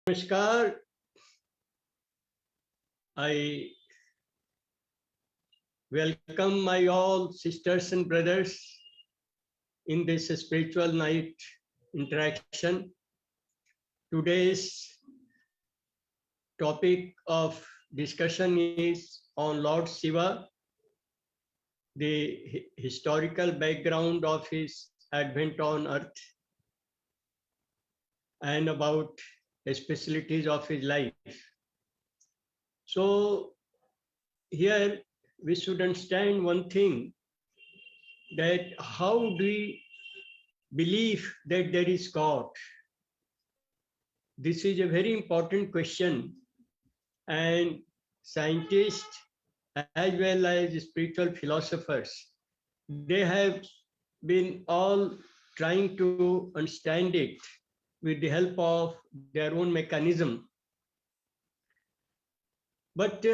Namaskar. I welcome my all sisters and brothers in this spiritual night interaction. Today's topic of discussion is on Lord Shiva, the historical background of his advent on earth, and about the specialties of his life. So here we should understand one thing, that how do we believe that there is God? This is a very important question, and scientists as well as spiritual philosophers, they have been all trying to understand it with the help of their own mechanism. But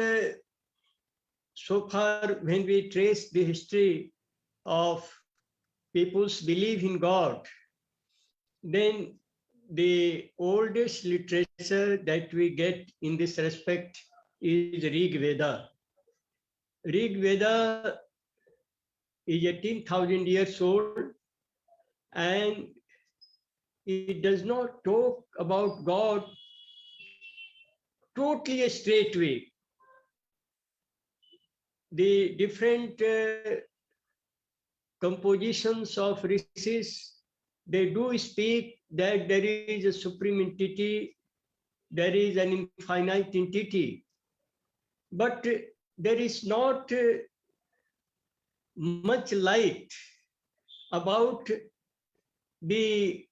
so far, when we trace the history of people's belief in God, then the oldest literature that we get in this respect is Rig Veda. Rig Veda is 18,000 years old, and it does not talk about God totally a straight way. The different compositions of rishis, they do speak that there is a supreme entity, there is an infinite entity, but there is not much light about the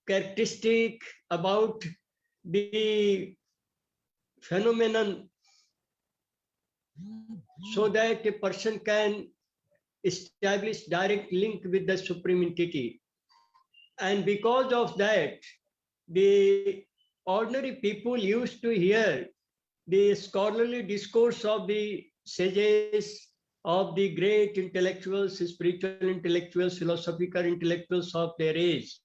characteristic, about the phenomenon, so that a person can establish direct link with the supreme entity. And because of that, the ordinary people used to hear the scholarly discourse of the sages, of the great intellectuals, spiritual intellectuals, philosophical intellectuals of their age.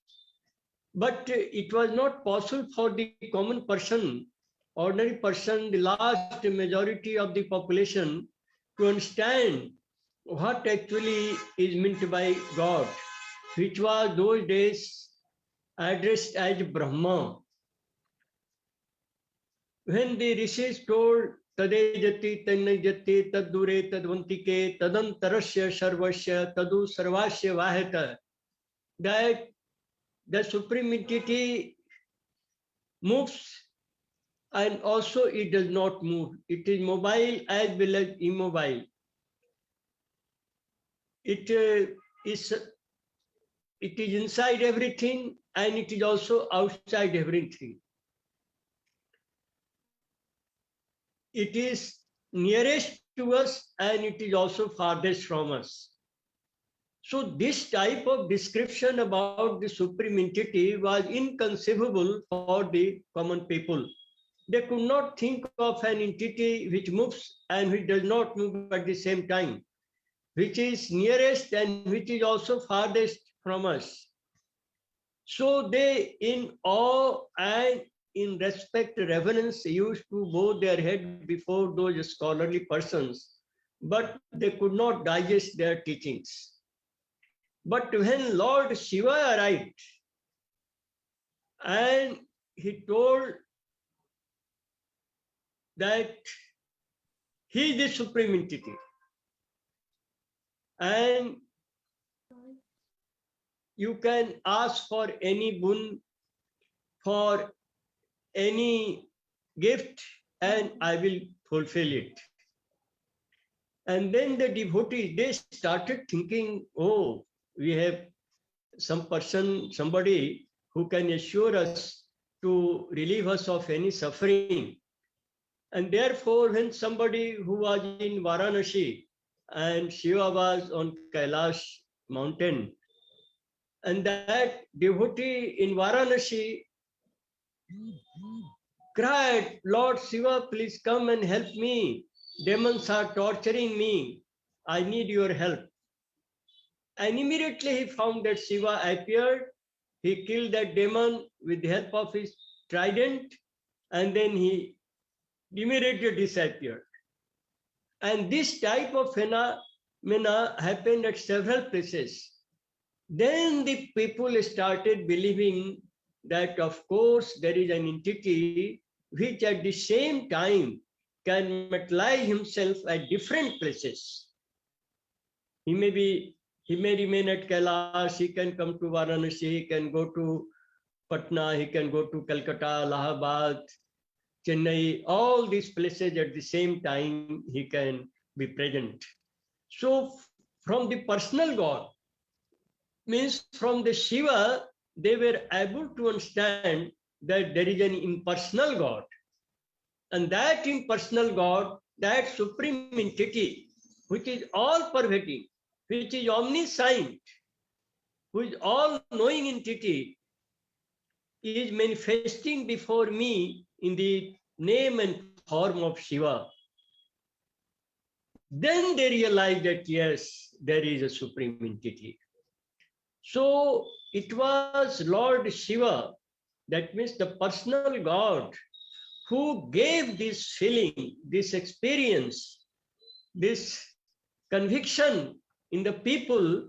But it was not possible for the common person, ordinary person, the large majority of the population, to understand what actually is meant by God, which was those days addressed as Brahma. When the rishis told Tadejati Tanajati Tadure Tadvantike Tadantarasya Sarvasya Tadu Sarvasya Vahata, that the supreme entity moves and also it does not move. It is mobile as well as immobile. It is inside everything and it is also outside everything. It is nearest to us and it is also farthest from us. So this type of description about the supreme entity was inconceivable for the common people. They could not think of an entity which moves and which does not move at the same time, which is nearest and which is also farthest from us. So they, in awe and in respect, reverence, used to bow their head before those scholarly persons, but they could not digest their teachings. But when Lord Shiva arrived and he told that he is the supreme entity, and you can ask for any boon, for any gift, and I will fulfill it. And then the devotees, they started thinking, oh, we have some person, somebody who can assure us to relieve us of any suffering. And therefore, when somebody who was in Varanasi and Shiva was on Kailash mountain, and that devotee in Varanasi cried, Lord Shiva, please come and help me. Demons are torturing me. I need your help. And immediately he found that Shiva appeared he killed that demon with the help of his trident, and then he immediately disappeared. And this type of phenomena happened at several places. Then the people started believing that, of course, there is an entity which at the same time can materialize himself at different places. He may remain at Kailash, he can come to Varanasi, he can go to Patna, he can go to Calcutta, Allahabad, Chennai, all these places at the same time he can be present. So from the personal God, means from the Shiva, they were able to understand that there is an impersonal God. And that impersonal God, that supreme entity, which is all pervading, which is omniscient, who is all knowing entity, is manifesting before me in the name and form of Shiva. Then they realize that yes, there is a supreme entity. So it was Lord Shiva, that means the personal God, who gave this feeling, this experience, this conviction in the people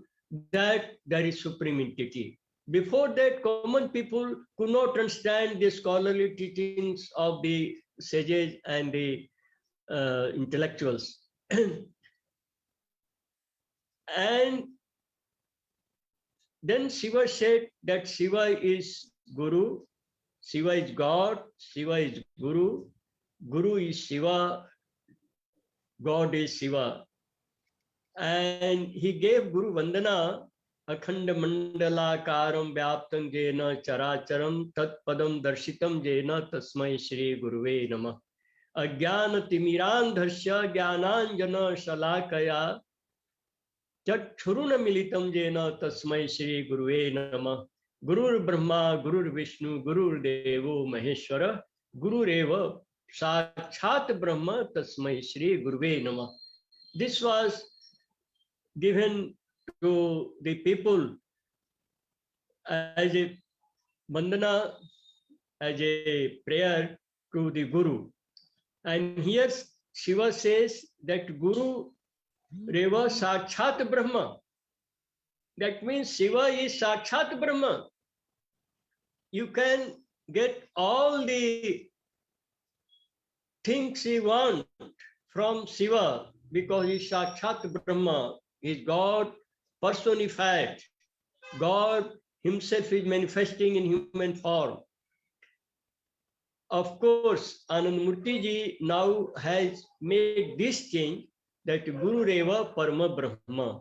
that there is supreme entity. Before that, common people could not understand the scholarly teachings of the sages and the intellectuals. And then Shiva said that Shiva is Guru, Shiva is God, Shiva is Guru, Guru is Shiva, God is Shiva. And he gave Guru Vandana, Akhanda Mandala Karam Vyaptam Jena Characharam Tat Padam Darshitam Jena Tasmai Shri Guruve Namah. Ajnana Timiran Dharsya Jnananjana Shalakaya Chakshuruna Militam Jena Tasmai Shri Guruve Namah. Gurur Brahma, Gurur Vishnu, Gurur Devo Maheshwara, Guru Reva Sakshat Brahma Tasmai Shri Guruve Namah. This was given to the people as a vandana, as a prayer to the Guru. And here Shiva says that Guru Reva Sakshat Brahma. That means Shiva is Sakshat Brahma. You can get all the things you want from Shiva because he is Sakshat Brahma, is God personified. God himself is manifesting in human form. Of course, Anandamurti ji now has made this change that Guru Reva Parama Brahma.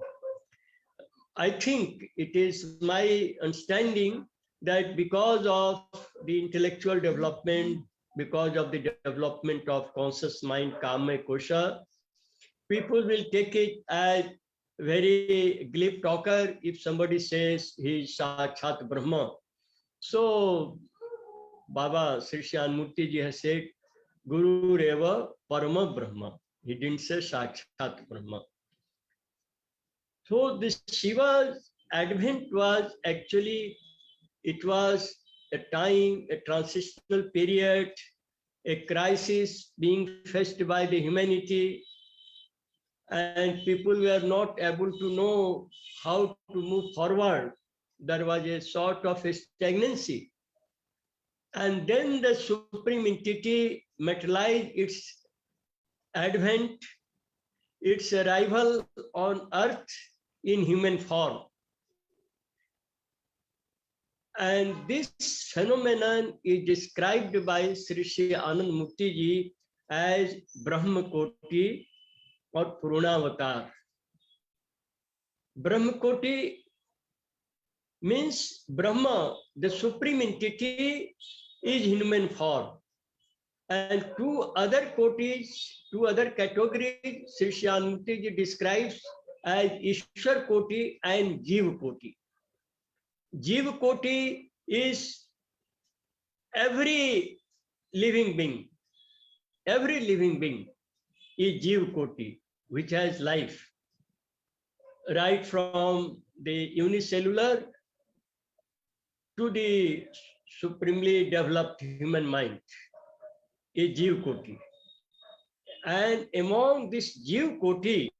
I think it is my understanding that because of the intellectual development, because of the development of conscious mind, Kama Kosha, people will take it as very glib talker if somebody says he is Sakshat Brahma. So Baba Sri Anandamurti ji has said, Guru Reva Parama Brahma. He didn't say Sakshat Brahma. So this Shiva's advent was actually, it was a time, a transitional period, a crisis being faced by the humanity, and people were not able to know how to move forward. There was a sort of a stagnancy. And then the supreme entity materialized its advent, its arrival on earth in human form. And this phenomenon is described by Sri Anandamurti ji as Brahma Koti or Purnavatar. Brahma Koti means Brahma, the supreme entity, is human form. And two other categories, Sri Anandamurti ji describes as Ishwar Koti and Jiva Koti. Jiva Koti is every living being. Every living being is Jiva Koti, which has life. Right from the unicellular to the supremely developed human mind, a Jeev Koti. And among this Jeev Koti,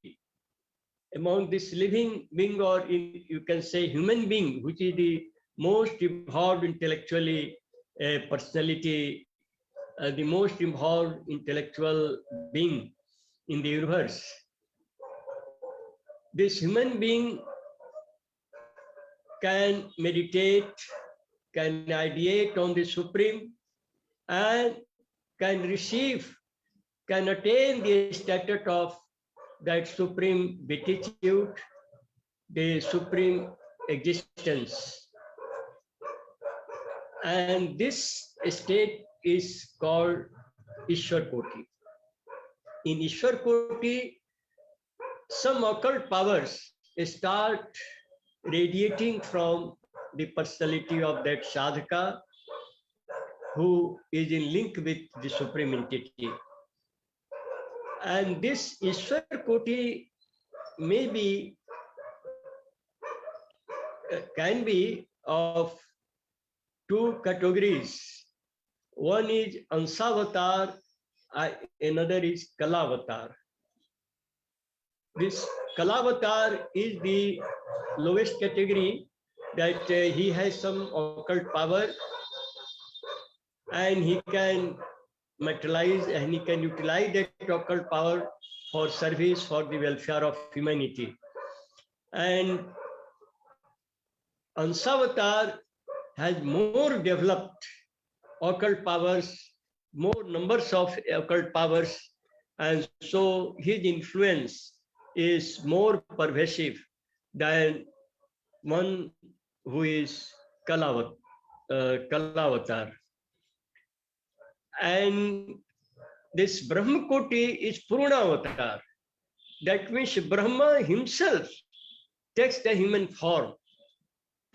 among this living being, or you can say human being, which is the most evolved intellectually personality, the most evolved intellectual being in the universe, this human being can meditate, can ideate on the Supreme, and can receive, can attain the status of that Supreme Beatitude, the Supreme existence. And this state is called Ishwar Koti. In Ishwar Koti, some occult powers start radiating from the personality of that sadhaka who is in link with the Supreme Entity. And this Ishwar Koti may be, can be of two categories. One is Ansavatar, another is Kalavatar. This Kalavatar is the lowest category, that he has some occult power and he can materialize and he can utilize that occult power for service, for the welfare of humanity. And Ansavatar has more developed occult powers, more numbers of occult powers, and so his influence is more pervasive than one who is Kalavatar. And this Brahmakoti is Purnavatar. That means Brahma himself takes the human form.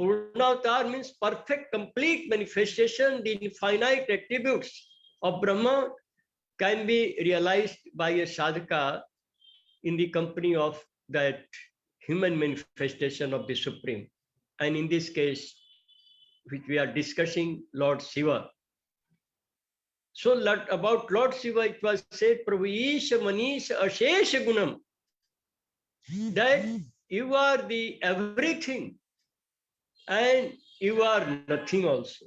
Purnavatar means perfect, complete manifestation. The infinite attributes of Brahma can be realized by a sadhaka in the company of that human manifestation of the Supreme. And in this case, which we are discussing, Lord Shiva. So about Lord Shiva, it was said, Prabhu Isha Manisha Ashesha Gunam, that you are the everything and you are nothing also.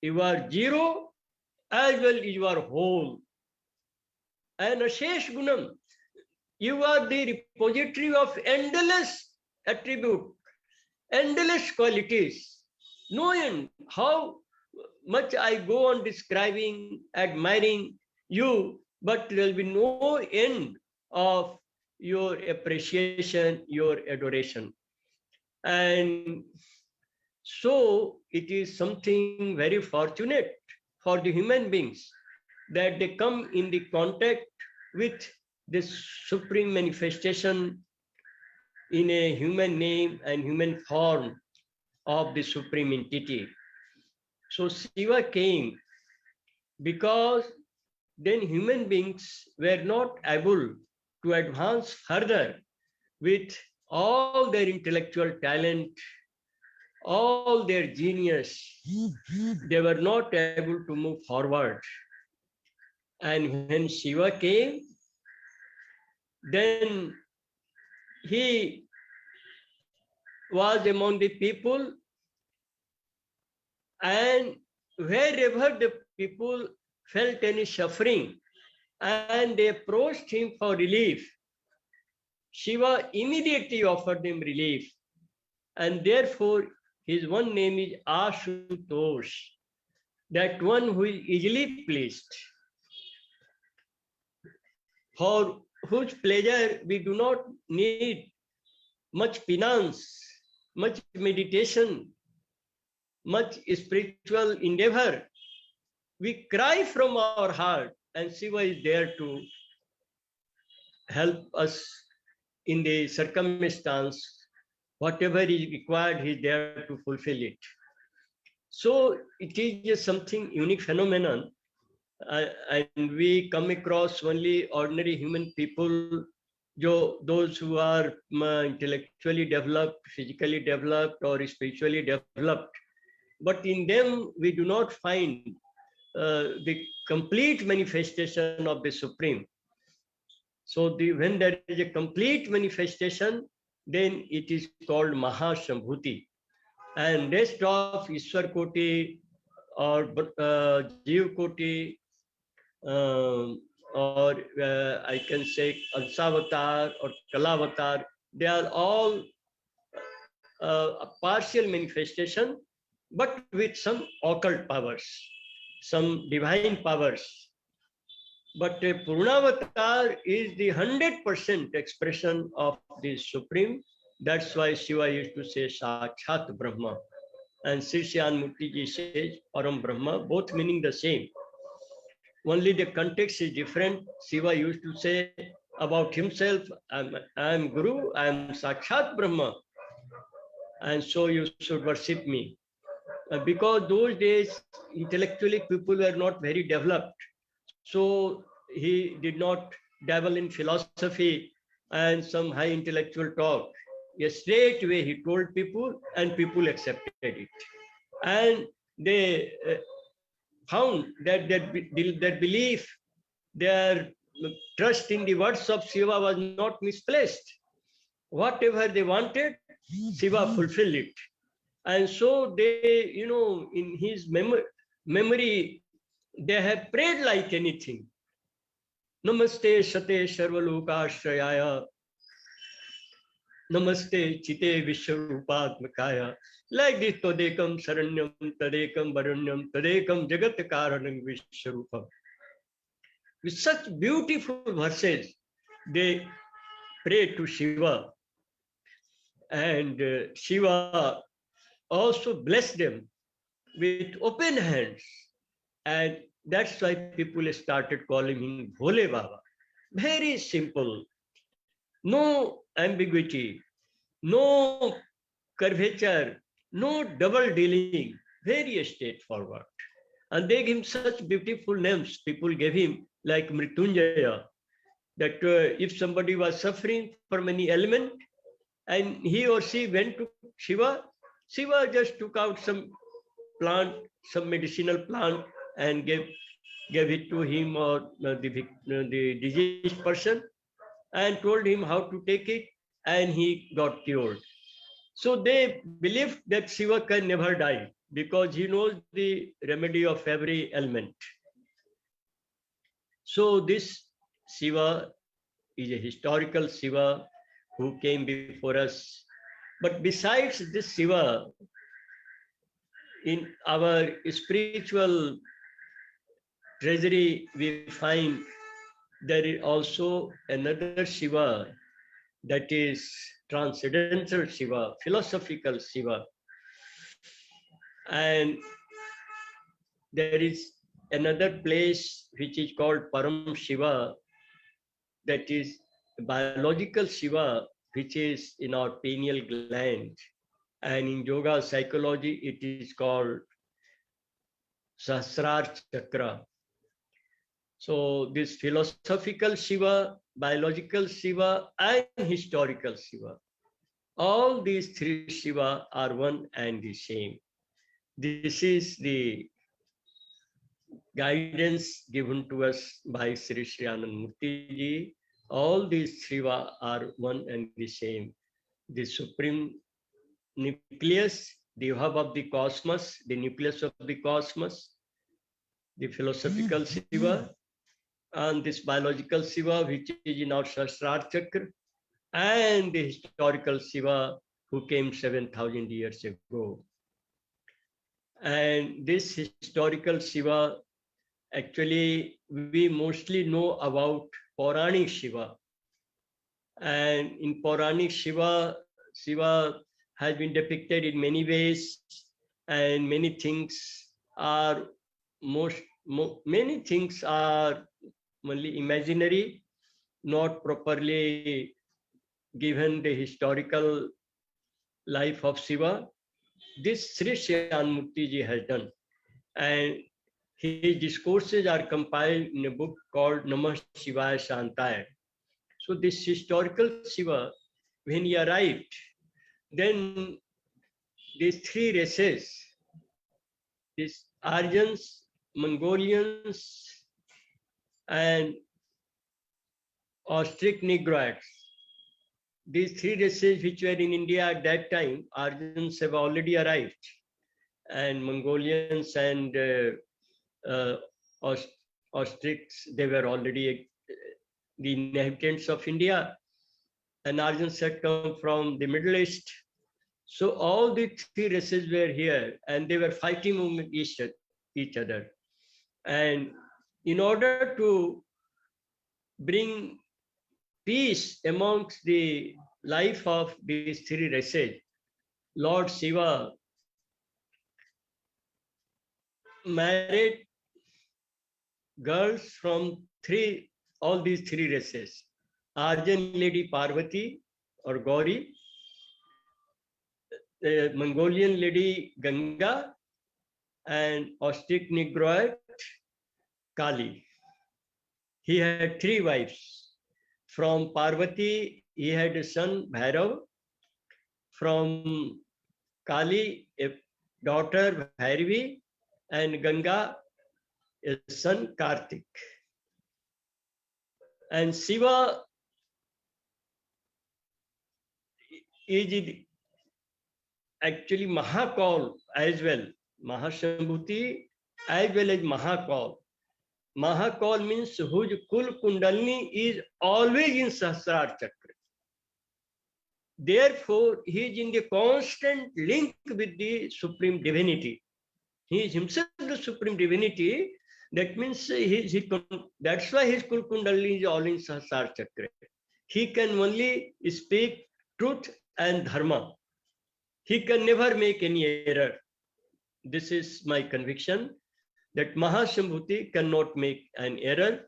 You are zero as well as you are whole. And Ashesh Gunam, you are the repository of endless attribute, endless qualities. No end. How much I go on describing, admiring you, but there will be no end of your appreciation, your adoration. And so it is something very fortunate for the human beings that they come in the contact with this Supreme manifestation in a human name and human form of the Supreme Entity. So Shiva came because then human beings were not able to advance further with all their intellectual talent, all their genius. They were not able to move forward. And when Shiva came, then he was among the people, and wherever the people felt any suffering and they approached him for relief, Shiva immediately offered them relief. And therefore, his one name is Ashutosh, that one who is easily pleased, for whose pleasure we do not need much penance, much meditation, much spiritual endeavor. We cry from our heart, and Shiva is there to help us in the circumstance. Whatever is required, he is there to fulfill it. So it is something unique phenomenon, and we come across only ordinary human people, those who are intellectually developed, physically developed, or spiritually developed. but in them we do not find the complete manifestation of the Supreme. So when there is a complete manifestation, then it is called Mahashambhuti. And rest of Ishwar Koti or Jeev Koti, or I can say Ansavatar or Kalavatar, they are all a partial manifestation, but with some occult powers, some divine powers. But a Purnavatar is the 100% expression of the Supreme. That's why Shiva used to say Sakshat Brahma. And Sirsyan Murtiji says Param Brahma, both meaning the same. Only the context is different. Shiva used to say about himself, I am Guru, I am Sakshat Brahma. And so you should worship me. Because those days, intellectually, people were not very developed. So he did not dabble in philosophy and some high intellectual talk. A straight way he told people, and people accepted it. And they found that their belief, their trust in the words of Shiva was not misplaced. Whatever they wanted, Shiva fulfilled it. And so they, in his memory, they have prayed like anything. Namaste Sate Sarvalokashrayaya. Namaste Chite Vishwarupatmakaya. Like this, Tadekam Saranyam, Tadekam Varunyam, Tadekam Jagat Karanam Vishwarupam. With such beautiful verses, they pray to Shiva. And Shiva also blessed them with open hands. And that's why people started calling him Bhole Baba. Very simple. No ambiguity, no curvature, no double dealing, very straightforward. And they gave him such beautiful names. People gave him like Mrityunjaya, that if somebody was suffering from any ailment and he or she went to Shiva, Shiva just took out some plant, some medicinal plant, and gave it to him or the diseased person, and told him how to take it, and he got cured. So they believed that Shiva can never die because he knows the remedy of every ailment. So this Shiva is a historical Shiva who came before us. But besides this Shiva, in our spiritual treasury, we find there is also another Shiva, that is transcendental Shiva, philosophical Shiva. And there is another place which is called Param Shiva, that is biological Shiva, which is in our pineal gland. And in yoga psychology, it is called Sahasrar Chakra. So this philosophical Shiva, biological Shiva, and historical Shiva, all these three Shiva are one and the same. This is the guidance given to us by Sri Sri Anand Murti Ji. All these Shiva are one and the same. The supreme nucleus, the hub of the cosmos, the nucleus of the cosmos, the philosophical Shiva, and this biological Shiva, which is in our Sahasrar Chakra, and the historical Shiva who came 7,000 years ago. And this historical Shiva, actually, we mostly know about Puranic Shiva. And in Puranic Shiva, Shiva has been depicted in many ways, and many things are only imaginary, not properly given the historical life of Shiva. This Sri Sri Murti Ji has done, and his discourses are compiled in a book called Namah Shivaya Shantaya. So this historical Shiva, when he arrived, then these three races, These Aryans, Mongolians, and Austric Negroids. These three races which were in India at that time, Aryans have already arrived, and Mongolians and uh, Austrics, they were already the inhabitants of India, and Aryans had come from the Middle East. So all the three races were here, and they were fighting among each other. And in order to bring peace amongst the life of these three races, Lord Shiva married girls from all these three races. Aryan lady Parvati or Gauri, the Mongolian lady Ganga, and Austric Negroid Kali. He had three wives. From Parvati, he had a son Bhairav. From Kali, a daughter Bhairavi, and Ganga, a son Kartik. And Shiva is actually Mahakal as well, Mahashambhuti as well as Mahakal. Mahakal means whose Kul Kundalini is always in Sahasrar Chakra. Therefore, he is in the constant link with the Supreme Divinity. He is himself the Supreme Divinity. That means that's why his Kul Kundalini is all in Sahasrar Chakra. He can only speak truth and dharma. He can never make any error. This is my conviction, that Mahashambhuti cannot make an error.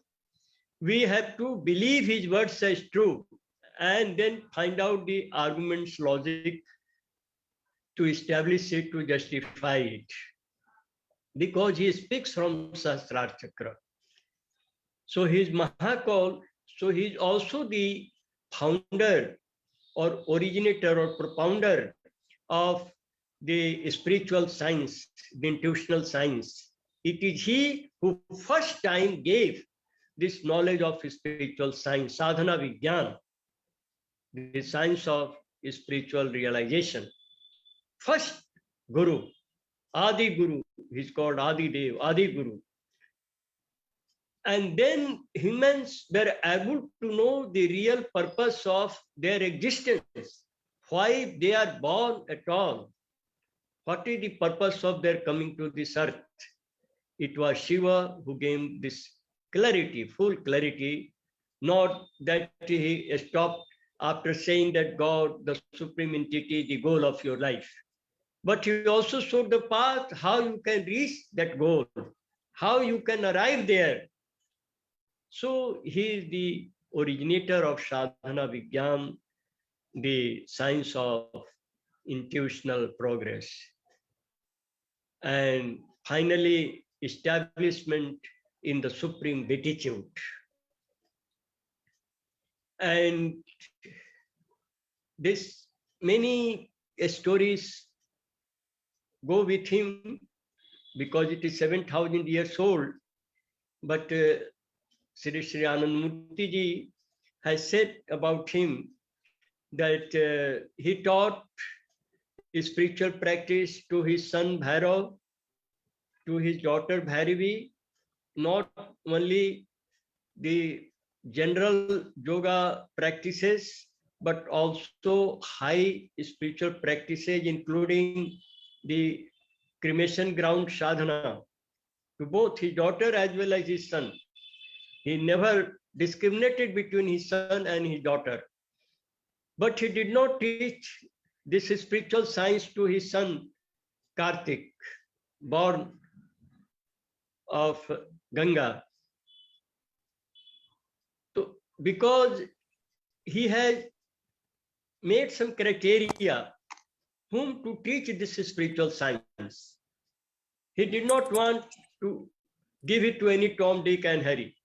We have to believe his words as true and then find out the arguments, logic to establish it, to justify it. Because he speaks from Sahasrar Chakra. So he is Mahakal, so he is also the founder or originator or propounder of the spiritual science, the intuitional science. It is he who first time gave this knowledge of spiritual science, sadhana vigyan, the science of spiritual realization. First Guru, Adi Guru, he's called Adi Dev, Adi Guru. And then humans were able to know the real purpose of their existence, why they are born at all. What is the purpose of their coming to this earth? It was Shiva who gave this clarity, full clarity, not that he stopped after saying that God, the supreme entity, is the goal of your life. But he also showed the path, how you can reach that goal, how you can arrive there. So he is the originator of sadhana vigyan, the science of intuitional progress. And finally, establishment in the supreme beatitude. And this many stories go with him because it is 7,000 years old. But Sri Sri Anandamurti ji has said about him that he taught spiritual practice to his son Bhairav, to his daughter Bhairavi, not only the general yoga practices, but also high spiritual practices, including the cremation ground sadhana, to both his daughter as well as his son. He never discriminated between his son and his daughter. But he did not teach this spiritual science to his son Kartik, born of Ganga. So, because he has made some criteria whom to teach this spiritual science. He did not want to give it to any Tom, Dick, and Harry.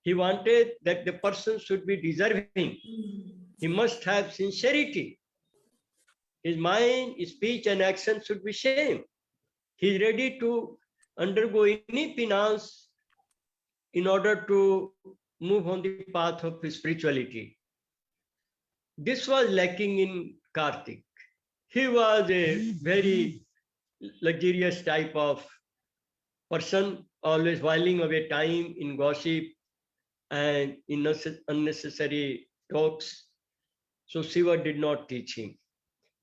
He wanted that the person should be deserving. He must have sincerity. His mind, speech, and action should be same. He is ready to undergo any penance in order to move on the path of spirituality. This was lacking in Karthik. He was a very luxurious type of person, always whiling away time in gossip and in unnecessary talks. So Shiva did not teach him.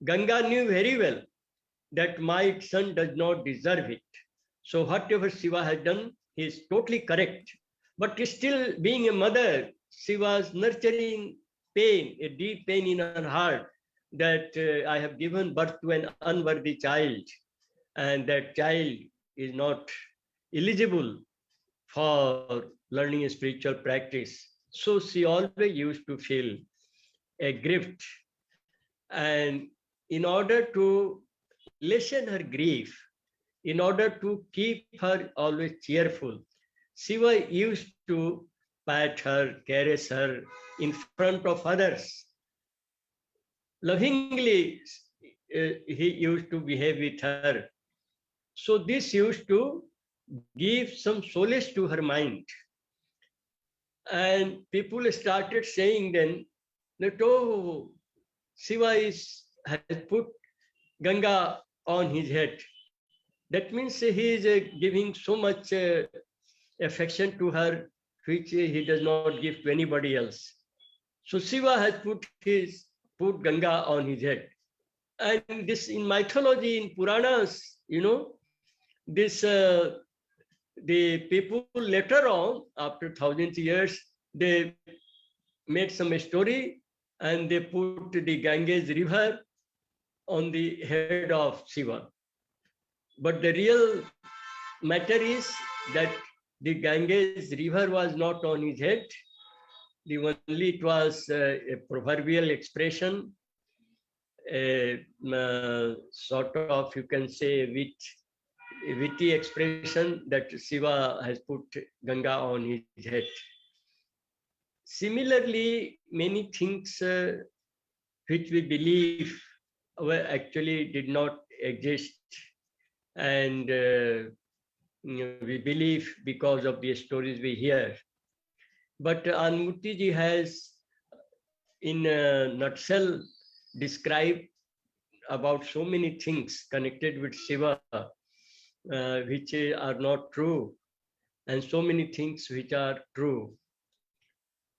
Ganga knew very well that my son does not deserve it. So whatever Shiva has done, he is totally correct. But still, being a mother, she was nurturing pain, a deep pain in her heart that I have given birth to an unworthy child, and that child is not eligible for learning a spiritual practice. So she always used to feel aggrieved. And in order to lessen her grief, in order to keep her always cheerful, Shiva used to pat her, caress her in front of others. Lovingly, he used to behave with her. So this used to give some solace to her mind. And people started saying then that, oh, Shiva has put Ganga on his head. That means he is giving so much affection to her, which he does not give to anybody else. So Shiva has put Ganga on his head. And this in mythology, in Puranas, this the people later on, after thousands of years, they made some story and they put the Ganges river on the head of Shiva. But the real matter is that the Ganges river was not on his head. Only it was a proverbial expression, a sort of, you can say, witty expression that Shiva has put Ganga on his head. Similarly, many things which we believe actually did not exist, and we believe because of the stories we hear. But Anmurti ji has, in a nutshell, described about so many things connected with Shiva, which are not true, and so many things which are true.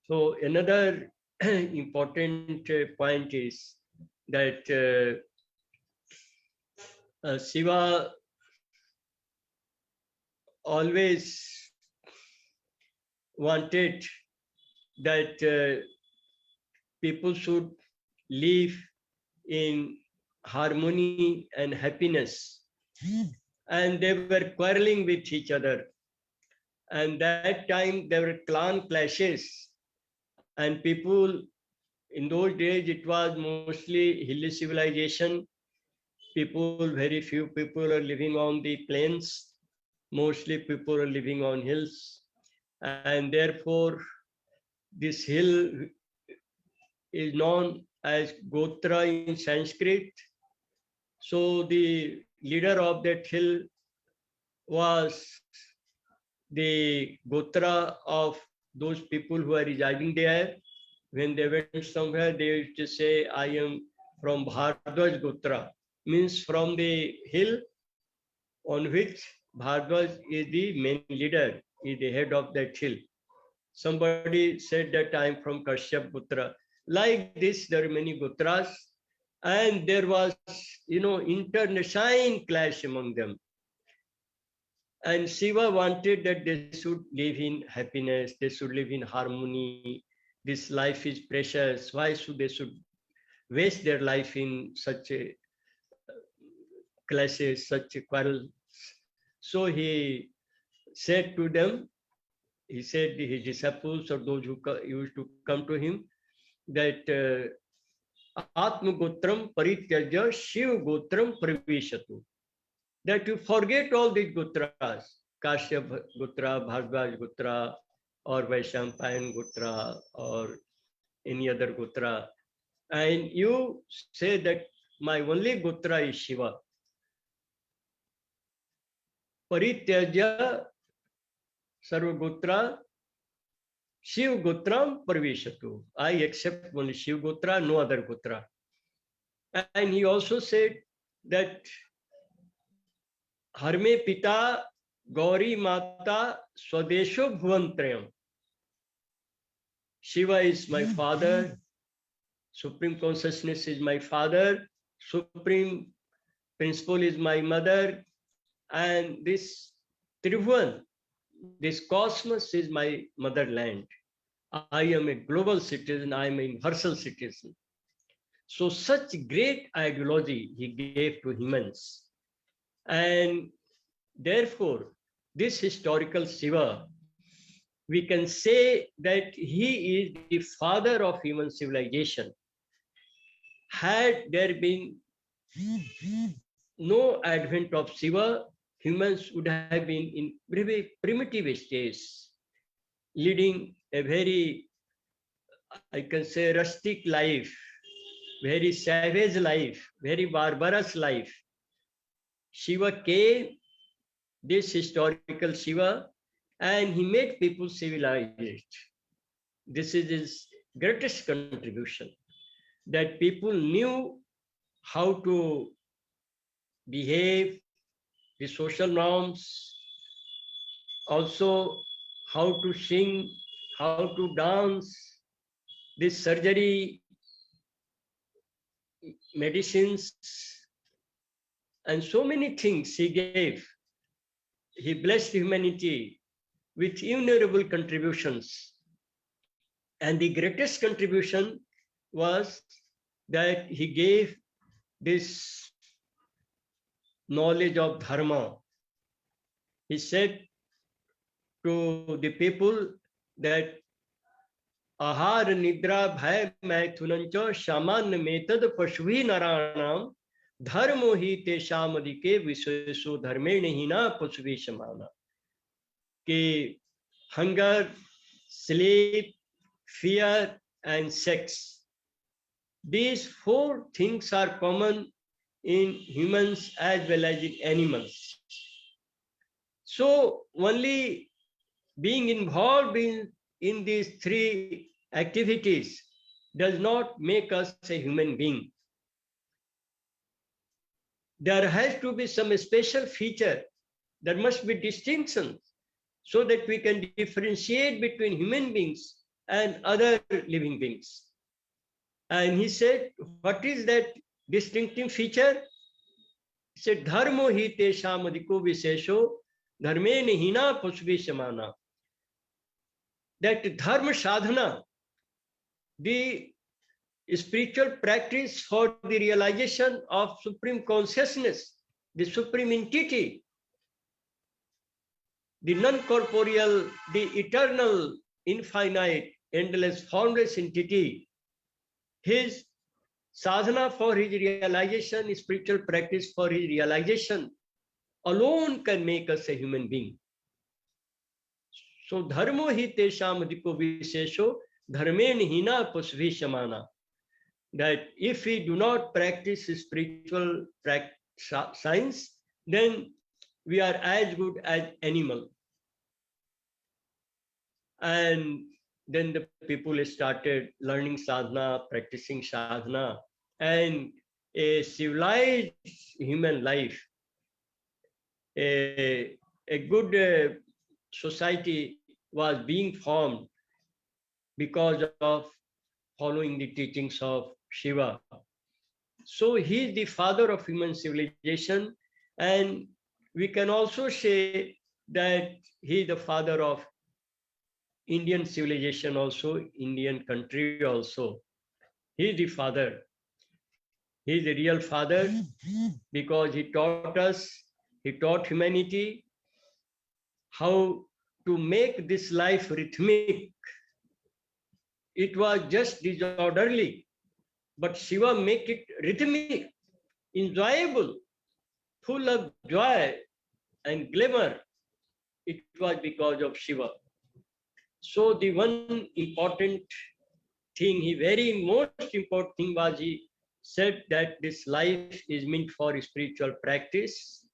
So another important point is that Shiva always wanted that people should live in harmony and happiness. And they were quarreling with each other. And that time there were clan clashes. And people, in those days, it was mostly hilly civilization. People, very few people are living on the plains. Mostly people are living on hills. And therefore, this hill is known as Gotra in Sanskrit. So the leader of that hill was the Gotra of those people who are residing there. When they went somewhere, they used to say, I am from Bhardwaj Gotra, means from the hill on which Bhardwaj is the main leader, is the head of that hill. Somebody said that I am from Kashyap Gotra. Like this, there are many Gotras, and there was, internecine clash among them. And Shiva wanted that they should live in happiness, they should live in harmony. This life is precious. Why should they waste their life in such a clashes, such a quarrel? So he said to them, he said to his disciples or those who used to come to him, that Atma Gotram Parityajya Shiv Gotram Pravishatu. That you forget all these Gotras, Kashyap Gotra, Bhardwaj Gotra, or Vaishampayan Gotra, or any other Gotra, and you say that my only Gotra is Shiva. Parityajya Sarvagotra Shiv Gotram Parveshatu. I accept only Shiv Gotra, no other Gotra. And he also said that Harme Pita Gauri Mata Swadesho Bhuvantrayam. Shiva is my father, Supreme Consciousness is my father, Supreme Principle is my mother, and this Tribhuvan, this cosmos is my motherland. I am a global citizen, I am a universal citizen. So such great ideology he gave to humans. And therefore, this historical Shiva, we can say that he is the father of human civilization. Had there been no advent of Shiva, humans would have been in very primitive stage, leading a very, I can say, rustic life, very savage life, very barbarous life. Shiva came, this historical Shiva, and he made people civilized. This is his greatest contribution, that people knew how to behave, the social norms, also how to sing, how to dance, this surgery, medicines, and so many things he gave. He blessed humanity with innumerable contributions. And the greatest contribution was that he gave this knowledge of dharma. He said to the people that ahar nidra bhaya maithunancha saman metad pashvi naranam dharmo hi te shamadike visheso dharme nehina pashvi samana. Ki hunger, sleep, fear, and sex. These four things are common in humans as well as in animals. So only being involved in these three activities does not make us a human being. There has to be some special feature. There must be distinctions so that we can differentiate between human beings and other living beings. And he said, what is that distinctive feature? He said, dharmo hi tesham adhiko vishesho dharme nehina pasvi samana. That dharma sadhana, the spiritual practice for the realization of supreme consciousness, the supreme entity, the non-corporeal, the eternal, infinite, endless, formless entity, his sadhana for his realization, spiritual practice for his realization alone can make us a human being. So dharmo hi tesham adhiko vishesho dharmen hina pasvi samana. That if we do not practice spiritual science, then we are as good as animal. And then the people started learning sadhana, practicing sadhana, and a civilized human life, a good society was being formed because of following the teachings of Shiva. So he is the father of human civilization, and we can also say that he is the father of Indian civilization also, Indian country also. He is the father. He is the real father because he taught us, he taught humanity how to make this life rhythmic. It was just disorderly, but Shiva make it rhythmic, enjoyable, full of joy and glamour. It was because of Shiva. So the one important thing, very most important thing was he said that this life is meant for spiritual practice,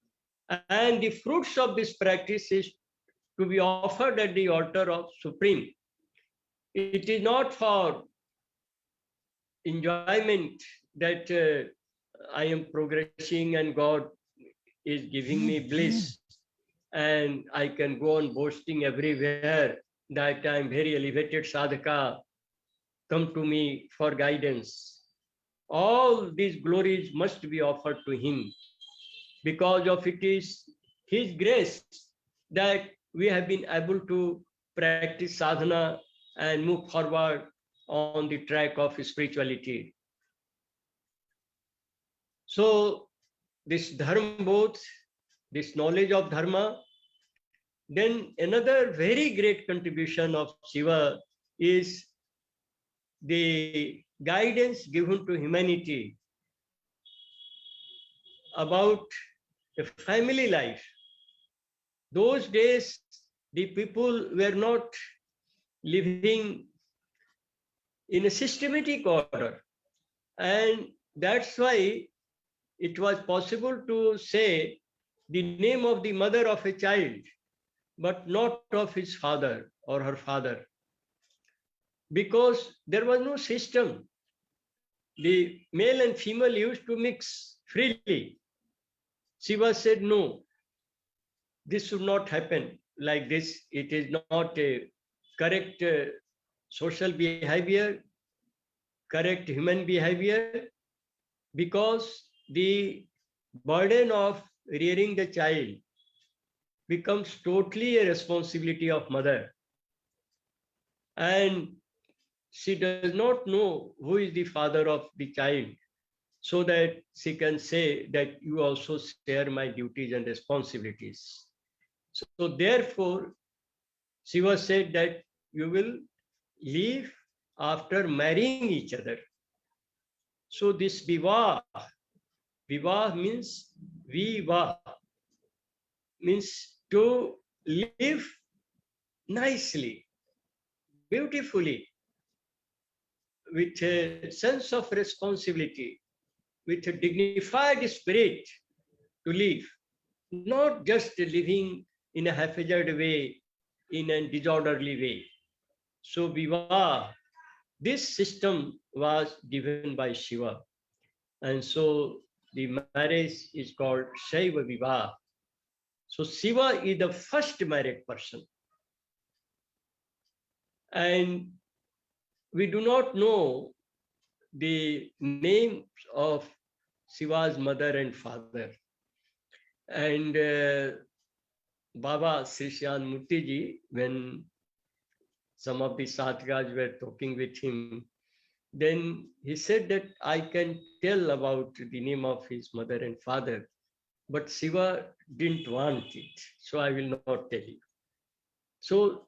And the fruits of this practice is to be offered at the altar of Supreme. It is not for enjoyment that I am progressing and God is giving me bliss and I can go on boasting everywhere that I am very elevated sadhaka, come to me for guidance. All these glories must be offered to him because of it is his grace that we have been able to practice sadhana and move forward on the track of spirituality. So this dharma both, this knowledge of dharma, then another very great contribution of Shiva is the guidance given to humanity about a family life. Those days, the people were not living in a systematic order. And that's why it was possible to say the name of the mother of a child, but not of his father or her father, because there was no system. The male and female used to mix freely. Shiva said, no, this should not happen like this. It is not a correct social behavior, correct human behavior, because the burden of rearing the child becomes totally a responsibility of mother. And she does not know who is the father of the child, so that she can say that you also share my duties and responsibilities. So therefore, Shiva said that you will live after marrying each other. So this vivah means viva, means to live nicely, beautifully, with a sense of responsibility, with a dignified spirit to live, not just living in a haphazard way, in a disorderly way. So Vivaha, this system was given by Shiva. And so the marriage is called Shaiva Vivaha. So Shiva is the first married person. And we do not know the names of Shiva's mother and father. And Baba Srishan Murtiji, when some of the sadhakas were talking with him, then he said that I can tell about the name of his mother and father, but Shiva didn't want it, so I will not tell you. So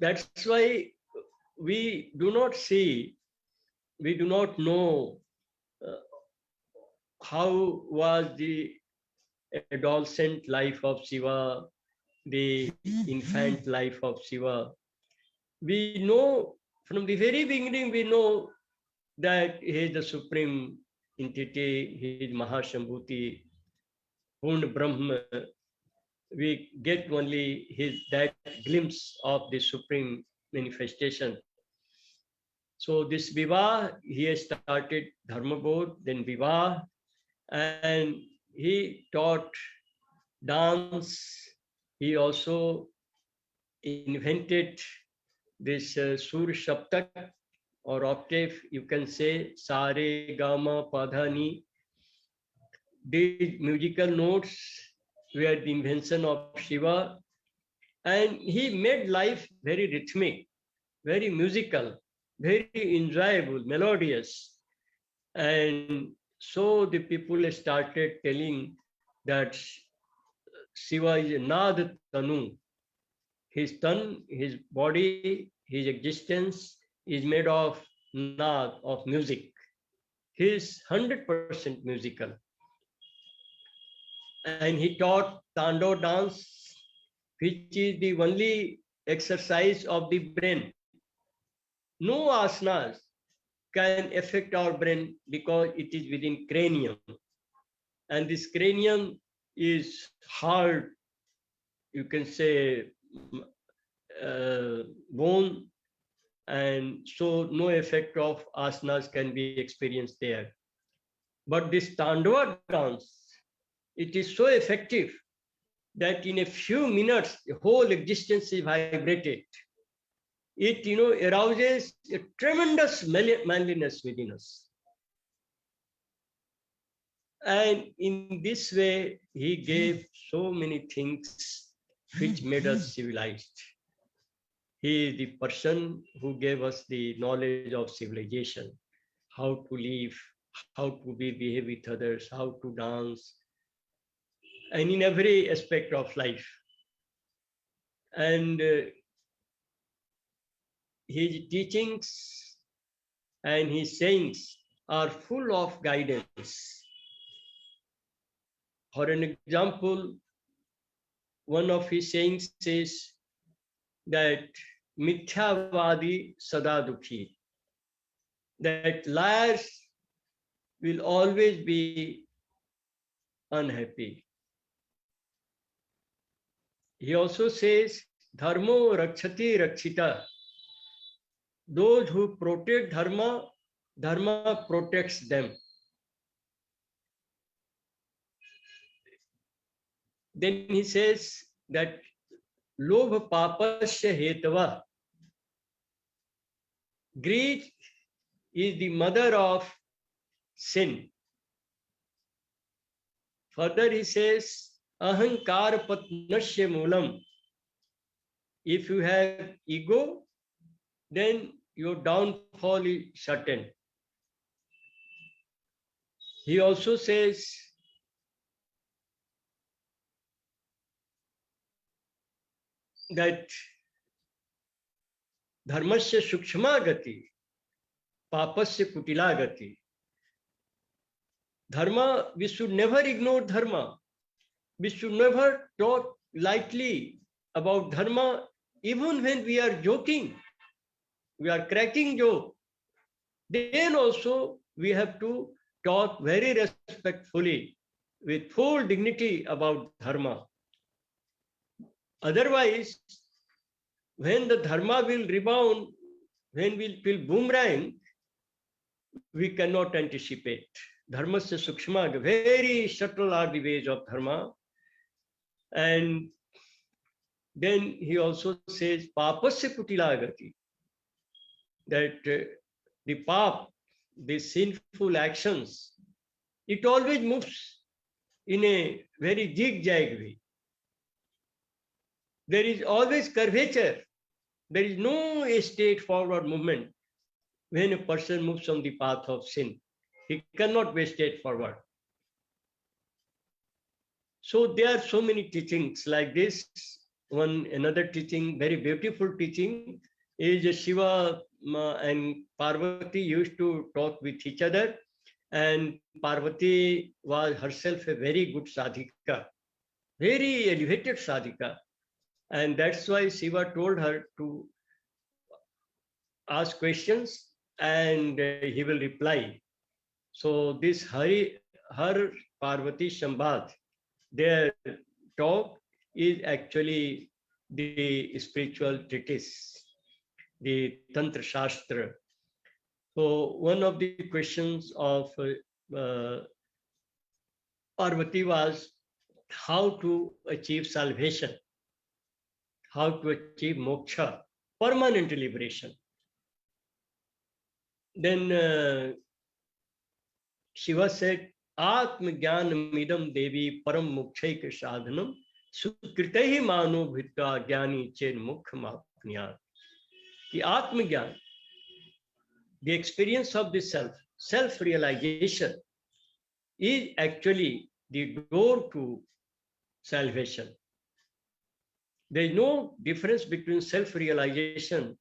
that's why we do not see, we do not know uh, how was the adolescent life of Shiva, the infant life of Shiva. We know from the very beginning, we know that he is the supreme entity, he is Mahashambhuti, Purna Brahma. We get only his that glimpse of the supreme manifestation. So this Vivah, he has started Dharma Bodh, then Vivah, and he taught dance. He also invented this Sur Shaptak or octave, you can say Sare Gama Padhani. These musical notes were the invention of Shiva, and he made life very rhythmic, very musical, very enjoyable, melodious. And so the people started telling that Shiva is a Nad Tanu. His tan, his body, his existence is made of Nad, of music. He is 100% musical. And he taught Tando dance, which is the only exercise of the brain. No asanas can affect our brain because it is within cranium. And this cranium is hard, you can say, bone, and so no effect of asanas can be experienced there. But this Tandava dance, it is so effective that in a few minutes, the whole existence is vibrated. It, arouses a tremendous manliness within us. And in this way, he gave so many things which made us civilized. He is the person who gave us the knowledge of civilization, how to live, how to behave with others, how to dance, and in every aspect of life. And his teachings and his sayings are full of guidance. For an example, one of his sayings is that mithyavadi sada dukhi, that liars will always be unhappy. He also says, dharmo rakshati rakshita, those who protect dharma, dharma protects them. Then he says that lobha papasya hetava, greed is the mother of sin. Further he says, ahankar patnasya moolam, if you have ego, then your downfall is certain. He also says that dharmasya sukshma gati, papasya kutila gati. Dharma, we should never ignore dharma. We should never talk lightly about dharma, even when we are joking, we are cracking joke. Then also we have to talk very respectfully, with full dignity about dharma. Otherwise, when the dharma will rebound, when we will boomerang, we cannot anticipate. Dharmasya sukshma, very subtle are the ways of dharma. And then he also says, papasya kutilagati, that the pap, the sinful actions, it always moves in a very zigzag way. There is always curvature. There is no straightforward movement when a person moves on the path of sin. He cannot be straightforward. So there are so many teachings like this. Another teaching, very beautiful teaching, is Shiva and Parvati used to talk with each other, and Parvati was herself a very good sadhika, very elevated sadhika, and that's why Shiva told her to ask questions and he will reply. So this her Parvati Shambhat, their talk is actually the spiritual treatise, the Tantra Shastra. So one of the questions of Parvati was how to achieve salvation, how to achieve moksha, permanent liberation. Then Shiva said, Atma Jnanamidam Devi Param Mokshaika Sadhanam Sukritahi Mano Bhita Jnani Chen Mukhamapniyat. The Atma Jnana, the experience of the self-realization, is actually the door to salvation. There is no difference between self-realization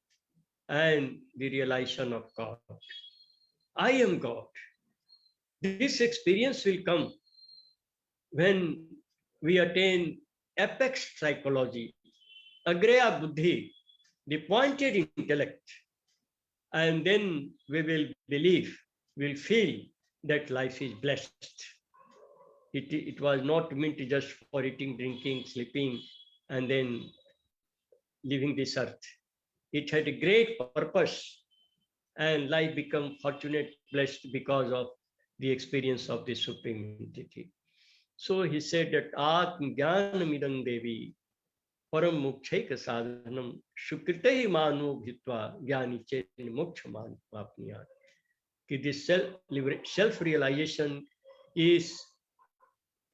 and the realization of God. I am God. This experience will come when we attain apex psychology, agreya buddhi, the pointed intellect, and then we will believe, will feel that life is blessed. It was not meant just for eating, drinking, sleeping, and then leaving this earth. It had a great purpose, and life become fortunate, blessed because of the experience of the Supreme Entity. So he said that Atm Jnanam Idam Devi Param Muksheka Sadhanam Sukritahi Manu Bhitva Jnani Chetin Moksha Man Vapniyat. This self-realization is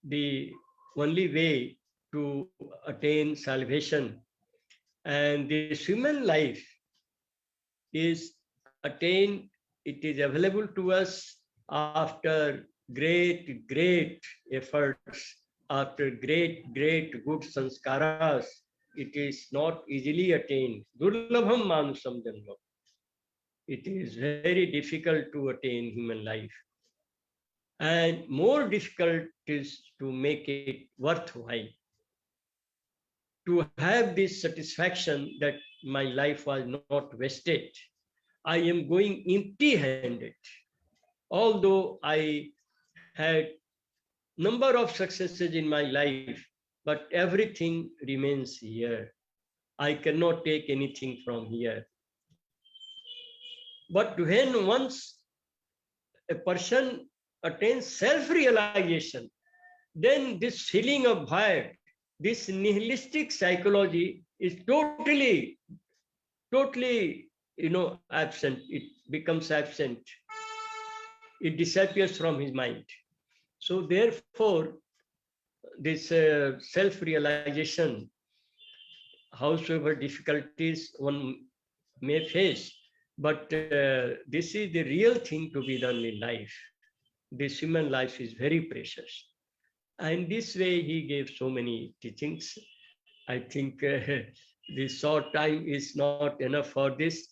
the only way to attain salvation. And this human life is attained, it is available to us after great efforts, after great good sanskaras. It is not easily attained. Durlabham manusam janma. It is very difficult to attain human life. And more difficult is to make it worthwhile. To have this satisfaction that my life was not wasted. I am going empty-handed. Although I had number of successes in my life, but everything remains here. I cannot take anything from here. But when once a person attains self-realization, then this feeling of void, this nihilistic psychology is totally, absent. It becomes absent. It disappears from his mind. So therefore, this self-realization, howsoever difficulties one may face, but this is the real thing to be done in life. This human life is very precious. And this way he gave so many teachings. I think this short time is not enough for this.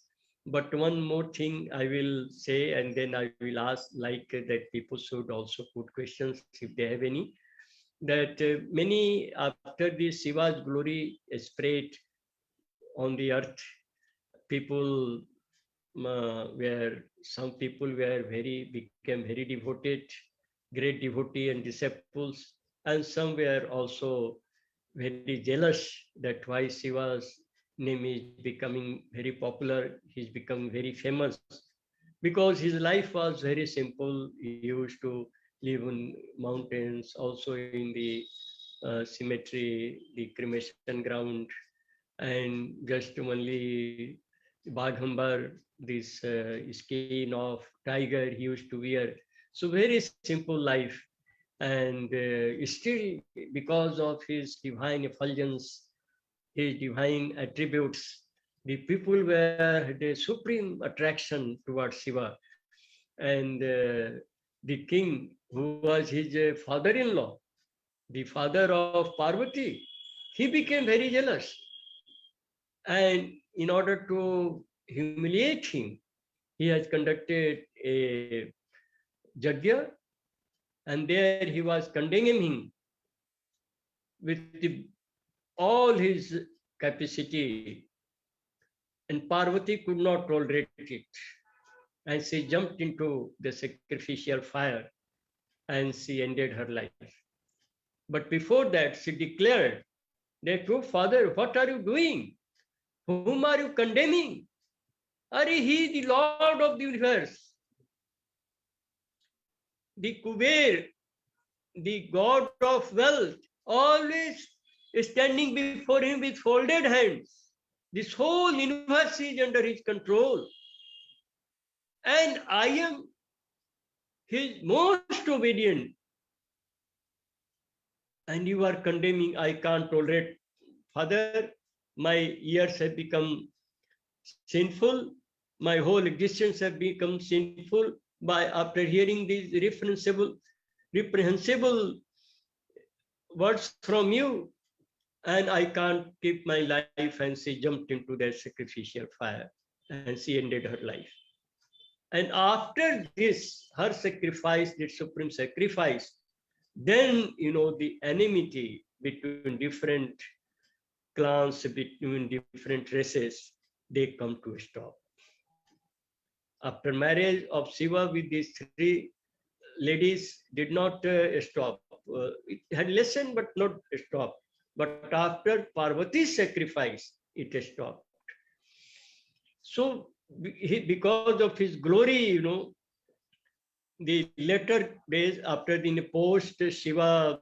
But one more thing I will say, and then I will ask, like that people should also put questions if they have any. That many, after this Shiva's glory spread on the earth, people some people were became very devoted, great devotee and disciples, and some were also very jealous that why Shiva's name is becoming very popular, he's becoming very famous, because his life was very simple. He used to live in mountains, also in the cemetery, the cremation ground, and just only Baghambar, this skin of tiger he used to wear. So very simple life. And still, because of his divine effulgence, his divine attributes, the people were the supreme attraction towards Shiva. And the king, who was his father-in-law, the father of Parvati, he became very jealous. And in order to humiliate him, he has conducted a yajna, and there he was condemning him with all his capacity. And Parvati could not tolerate it. And she jumped into the sacrificial fire and she ended her life. But before that, she declared that, "Oh, Father, what are you doing? Whom are you condemning? Are he is the Lord of the universe, the Kuber, the God of wealth, always standing before him with folded hands. This whole universe is under his control. And I am his most obedient. And you are condemning, I can't tolerate. Father, my years have become sinful. My whole existence have become sinful after hearing these reprehensible words from you. And I can't keep my life." And she jumped into that sacrificial fire and she ended her life. And after this, her sacrifice, the supreme sacrifice, then, the enmity between different clans, between different races, they come to a stop. After marriage of Shiva with these three ladies did not stop. It had lessened but not stopped. But after Parvati's sacrifice, it stopped. So because of his glory, the later days after the post Shiva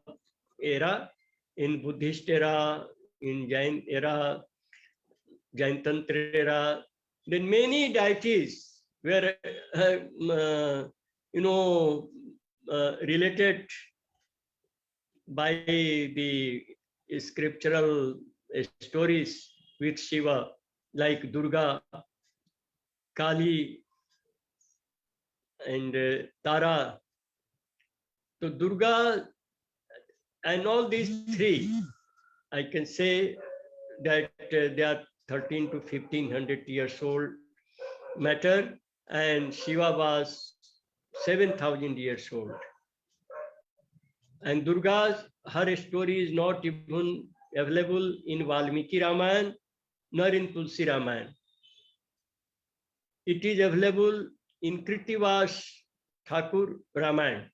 era, in Buddhist era, in Jain era, Jain Tantra era, then many deities were, you know, related by the scriptural stories with Shiva, like Durga, Kali, and Tara. So Durga and all these three, I can say that they are 13 to 1500 years old matter, and Shiva was 7,000 years old. And Durga's, her story is not even available in Valmiki Ramayana nor in Tulsi Ramayana. It is available in Kritivas Thakur Ramayana,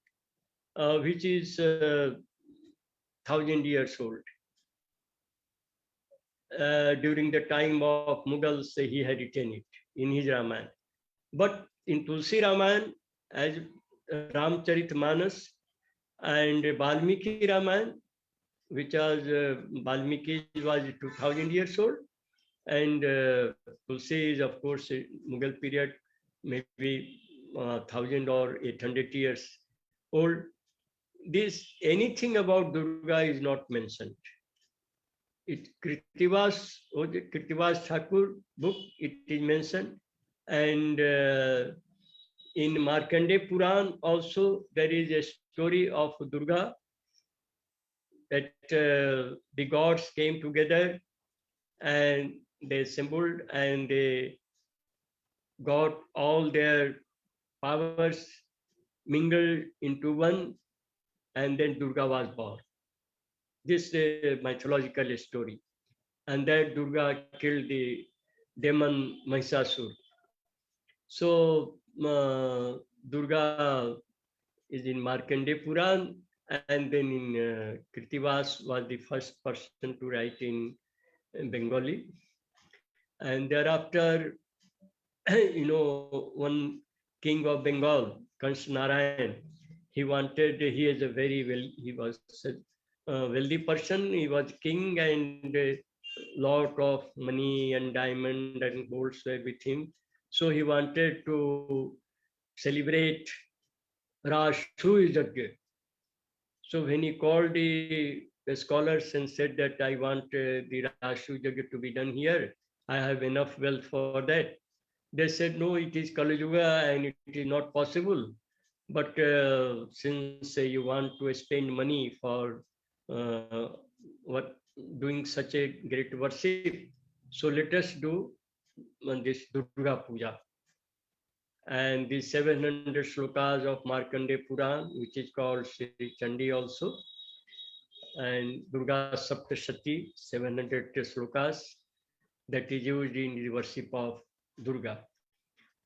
which is 1,000 years old. During the time of Mughals, he had written it in his Ramayana. But in Tulsi Ramayana, as Ramcharitmanas and Valmiki Ramayana, which was Valmiki was 2,000 years old, and Tulsi is, of course, Mughal period, maybe 1,000 or 800 years old. This anything about Durga is not mentioned. It Kritivas Thakur book, it is mentioned, and in Markandeya Puran also there is a story of Durga, that the gods came together and they assembled and they got all their powers mingled into one, and then Durga was born. This mythological story. And that Durga killed the demon Mahishasur. So Durga is in Markandeya Puran, and then in Kritivas was the first person to write in Bengali. And thereafter, one king of Bengal, Kansh Narayan, he was a wealthy person. He was king, and a lot of money and diamond and golds were with him. So he wanted to celebrate Rashu Yajna. So when he called the scholars and said that I want the Rashu Yajna to be done here, I have enough wealth for that. They said, no, it is Kali Yuga and it is not possible. But since you want to spend money for what doing such a great worship, so let us do this Durga Puja. And the 700 slokas of Markandeya Puran, which is called Sri Chandi also, and Durga Saptashati, 700 slokas, that is used in the worship of Durga.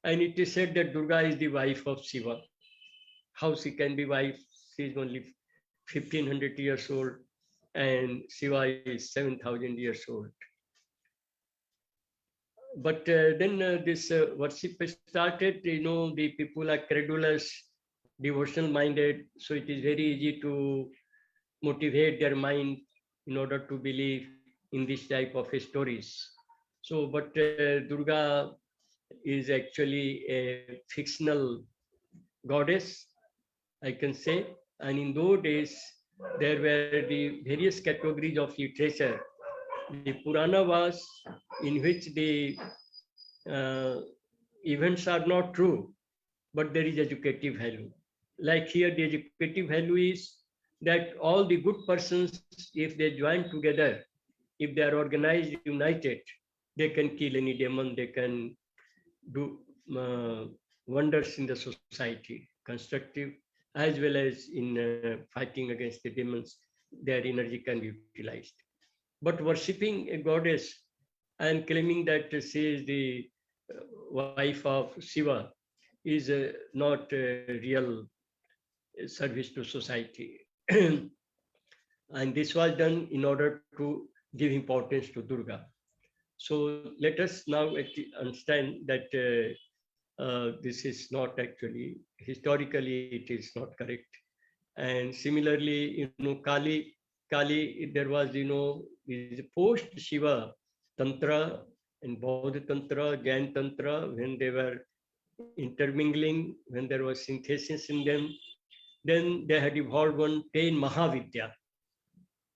And it is said that Durga is the wife of Shiva. How she can be wife? She is only 1500 years old, and Shiva is 7,000 years old. But then this worship started, the people are credulous, devotional minded, so it is very easy to motivate their mind in order to believe in this type of stories. So, but Durga is actually a fictional goddess, I can say. And in those days, there were the various categories of literature. The Purana was in which the events are not true, but there is educative value. Like here, the educative value is that all the good persons, if they join together, if they are organized, united, they can kill any demon, they can do wonders in the society, constructive as well as in fighting against the demons. Their energy can be utilized. But worshipping a goddess and claiming that she is the wife of Shiva is not a real service to society. And this was done in order to give importance to Durga. So let us now understand that this is not actually, historically it is not correct. And similarly, Kali, there was, this post Shiva Tantra and Bauddha Tantra, Jain Tantra, when they were intermingling, when there was synthesis in them, then they had evolved one 10 Mahavidya,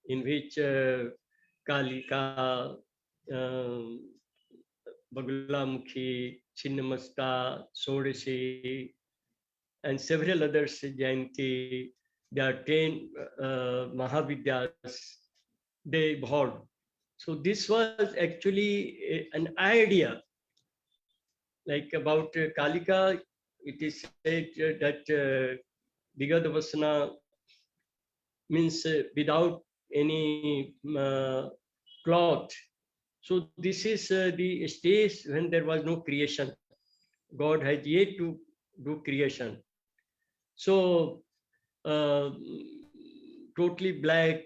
in which Kalika, Baglamukhi, Chinnamasta, Sodashi, and several others, Jayanti. There are 10 Mahavidyas, they evolved. So this was actually an idea, like about Kalika. It is said that Digadavasana means without any cloth. So this is the stage when there was no creation. God has yet to do creation. So totally black,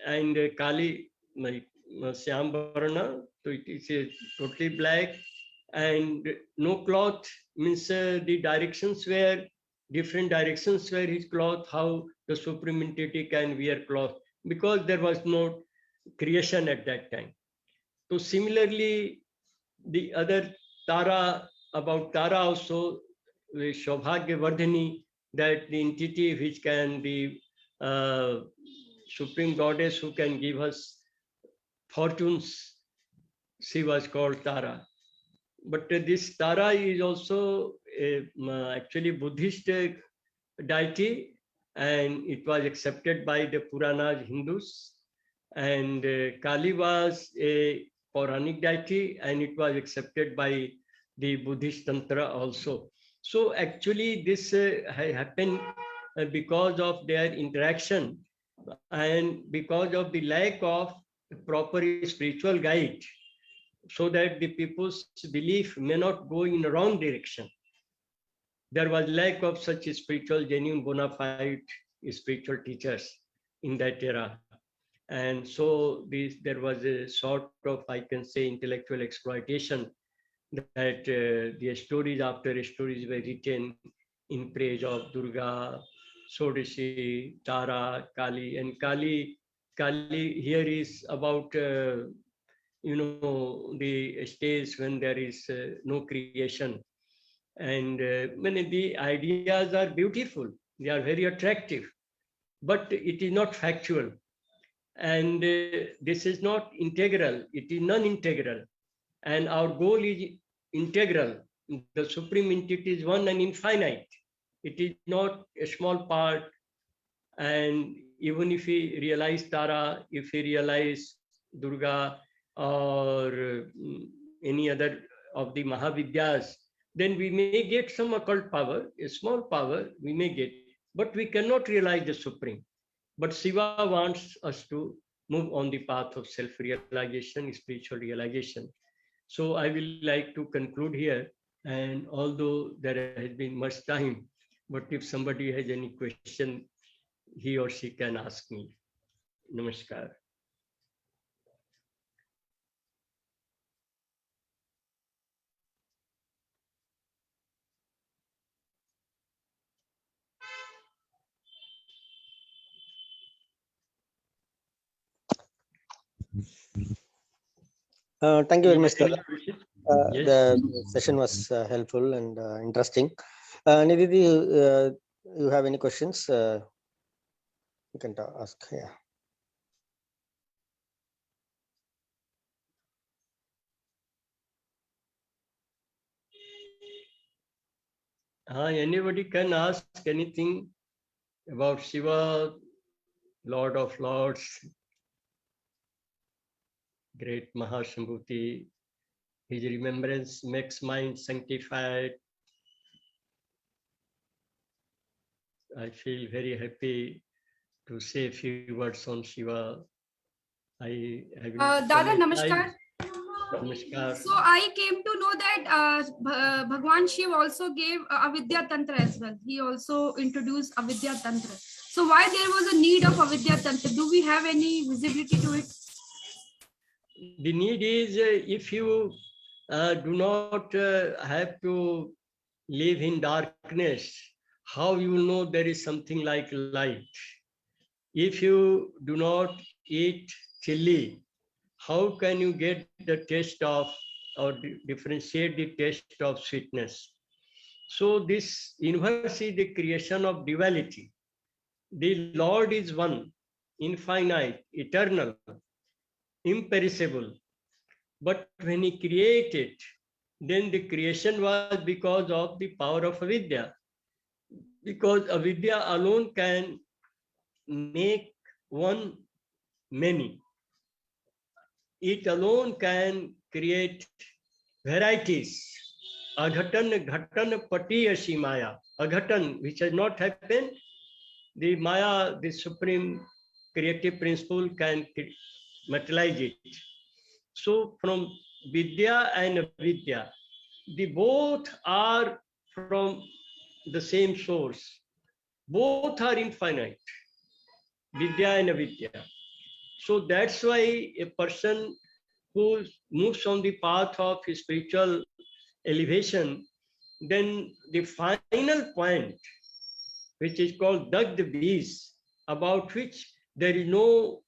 and Kali, Syam Varna, so it is totally black, and no cloth means the directions were different directions where his cloth, how the supreme entity can wear cloth, because there was no creation at that time. So similarly, the other Tara, about Tara also, Shobhagya Vardhini, that the entity which can be supreme goddess who can give us fortunes, she was called Tara. But this Tara is also actually Buddhist deity, and it was accepted by the Puranas, Hindus. And Kali was a Puranic deity, and it was accepted by the Buddhist Tantra also. So actually this happened because of their interaction and because of the lack of proper spiritual guide, so that the people's belief may not go in the wrong direction. There was lack of such spiritual, genuine, bona fide spiritual teachers in that era. And so there was a sort of, I can say, intellectual exploitation, that the stories after stories were written in praise of Durga, Sodashi, Tara, Kali. And Kali here is about, the stage when there is no creation. And many the ideas are beautiful, they are very attractive, but it is not factual. And this is not integral, it is non-integral. And our goal is integral. The supreme entity is one and infinite. It is not a small part. And even if we realize Tara, if we realize Durga, or any other of the Mahavidyas, then we may get some occult power, a small power we may get, but we cannot realize the supreme. But Shiva wants us to move on the path of self-realization, spiritual realization. So I will like to conclude here. And although there has been much time, but if somebody has any question, he or she can ask me. Namaskar. Thank you very much, sir. Yes. The session was helpful and interesting. Nidhi, you have any questions? You can ask. Yeah. Anybody can ask anything about Shiva, Lord of Lords, great Mahashambhuti. His remembrance makes mind sanctified. I feel very happy to say a few words on Shiva. I will Dada, namaskar. Namaskar. So I came to know that Bhagwan Shiv also gave Avidya Tantra as well. He also introduced Avidya Tantra. So why there was a need of Avidya Tantra? Do we have any visibility to it? The need is if you do not have to live in darkness, how you will know there is something like light? If you do not eat chili, how can you get the taste of or differentiate the taste of sweetness? So this universe is the creation of duality. The Lord is one, infinite, eternal, imperishable. But when he created, then the creation was because of the power of avidya. Because avidya alone can make one many. It alone can create varieties. Aghatan, ghatan, patiyasi maya. Aghatan, which has not happened, the maya, the supreme creative principle, can materialize it. So from vidya and avidya, the both are from the same source. Both are infinite, vidya and avidya. So that's why a person who moves on the path of spiritual elevation, then the final point, which is called Dagd Bees, about which there is no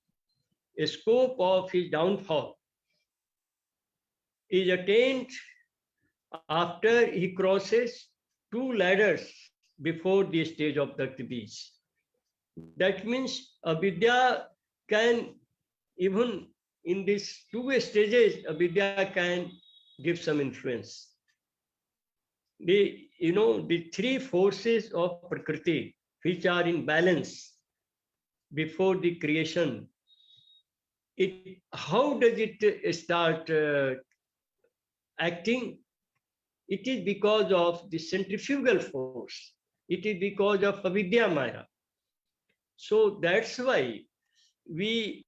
scope of his downfall, is attained after he crosses two ladders before the stage of Dagd Bees. That means avidya can, even in these two stages, avidya can give some influence. The three forces of Prakriti, which are in balance before the creation, how does it start acting? It is because of the centrifugal force. It is because of avidya maya. So that's why we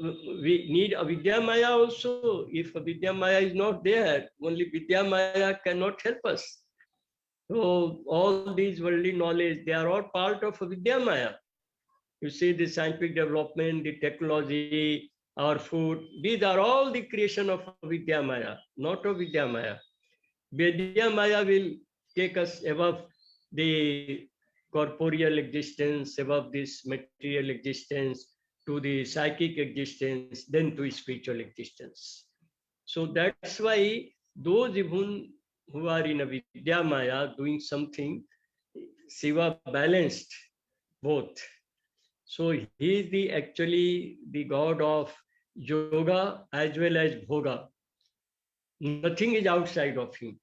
need avidya maya also. If avidya maya is not there, only vidya maya cannot help us. So all these worldly knowledge, they are all part of avidya maya. You see the scientific development, the technology, our food, these are all the creation of avidya maya, not of vidya maya. Vidya maya will take us above the corporeal existence, above this material existence, to the psychic existence, then to spiritual existence. So that's why those even who are in a Vidya Maya doing something, Shiva balanced both. So he is actually the god of yoga as well as bhoga. Nothing is outside of him.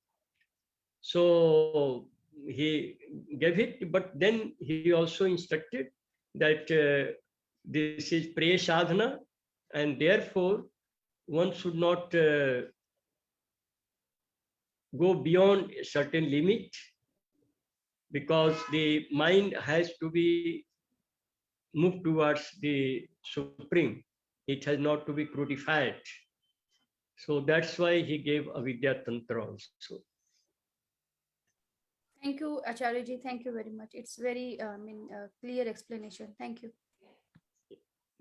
So he gave it, but then he also instructed that this is Priya Sadhana, and therefore one should not go beyond a certain limit, because the mind has to be moved towards the supreme. It has not to be crucified. So that's why he gave Avidya Tantra also. Thank you, Acharya ji. Thank you very much. It's very clear explanation. Thank you.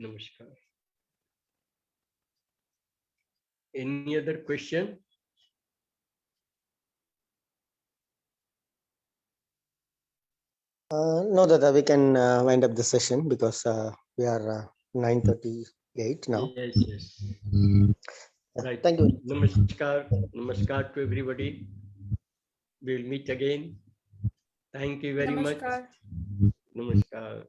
Namaskar. Any other question? No, Dada, we can wind up the session because we are 9:38 now. Yes, yes. Right. Thank you. Namaskar. Namaskar to everybody. We'll meet again. Thank you very much. Namaskar. Namaskar.